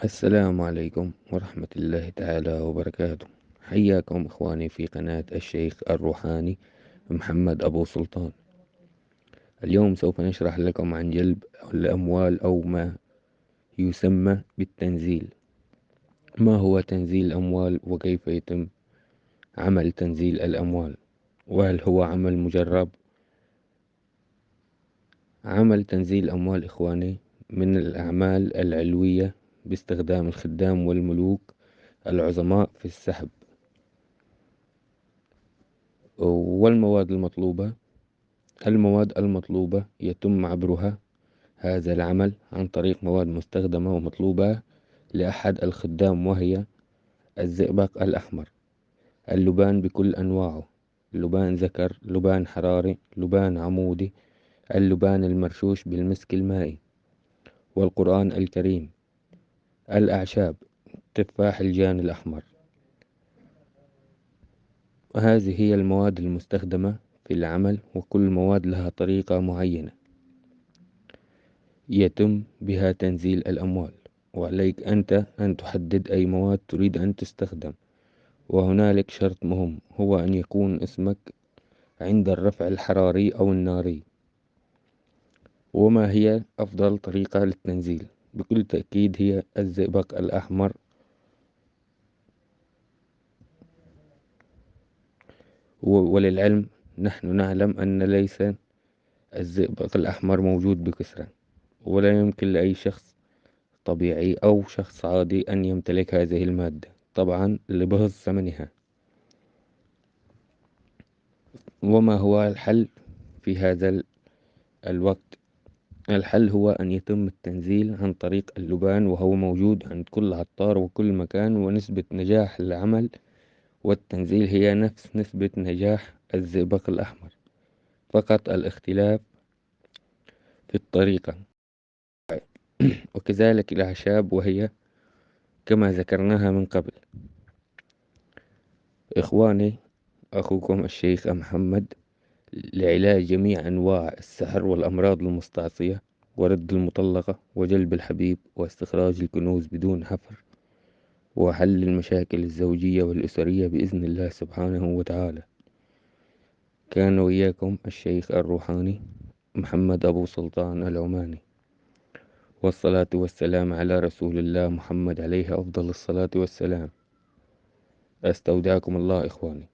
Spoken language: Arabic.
السلام عليكم ورحمة الله تعالى وبركاته. حياكم إخواني في قناة الشيخ الروحاني محمد أبو سلطان. اليوم سوف نشرح لكم عن جلب الأموال أو ما يسمى بالتنزيل. ما هو تنزيل الأموال وكيف يتم عمل تنزيل الأموال، وهل هو عمل مجرب؟ عمل تنزيل الأموال إخواني من الأعمال العلوية باستخدام الخدام والملوك العظماء في السحب. والمواد المطلوبة يتم عبرها هذا العمل عن طريق مواد مستخدمة ومطلوبة لأحد الخدام، وهي الزئبق الأحمر، اللبان بكل أنواعه، لبان ذكر، لبان حراري، لبان عمودي، اللبان المرشوش بالمسك المائي، والقرآن الكريم، الأعشاب، تفاح الجان الأحمر. وهذه هي المواد المستخدمة في العمل، وكل مواد لها طريقة معينة يتم بها تنزيل الأموال، وعليك أنت أن تحدد أي مواد تريد أن تستخدم. وهنالك شرط مهم، هو أن يكون اسمك عند الرفع الحراري أو الناري. وما هي أفضل طريقة للتنزيل؟ بكل تأكيد هي الزئبق الأحمر. وللعلم نحن نعلم أن ليس الزئبق الأحمر موجود بكثرة، ولا يمكن لأي شخص طبيعي أو شخص عادي أن يمتلك هذه المادة، طبعا لبغض ثمنها. وما هو الحل في هذا الوقت؟ الحل هو أن يتم التنزيل عن طريق اللبان، وهو موجود عند كل عطار وكل مكان، ونسبة نجاح العمل والتنزيل هي نفس نسبة نجاح الزئبق الأحمر، فقط الاختلاف في الطريقة. وكذلك الأعشاب، وهي كما ذكرناها من قبل. إخواني، أخوكم الشيخ محمد، لعلاج جميع أنواع السحر والأمراض المستعصية، ورد المطلقة، وجلب الحبيب، واستخراج الكنوز بدون حفر، وحل المشاكل الزوجية والأسرية بإذن الله سبحانه وتعالى. كان وياكم الشيخ الروحاني محمد أبو سلطان العماني، والصلاة والسلام على رسول الله محمد عليه أفضل الصلاة والسلام. أستودعكم الله إخواني.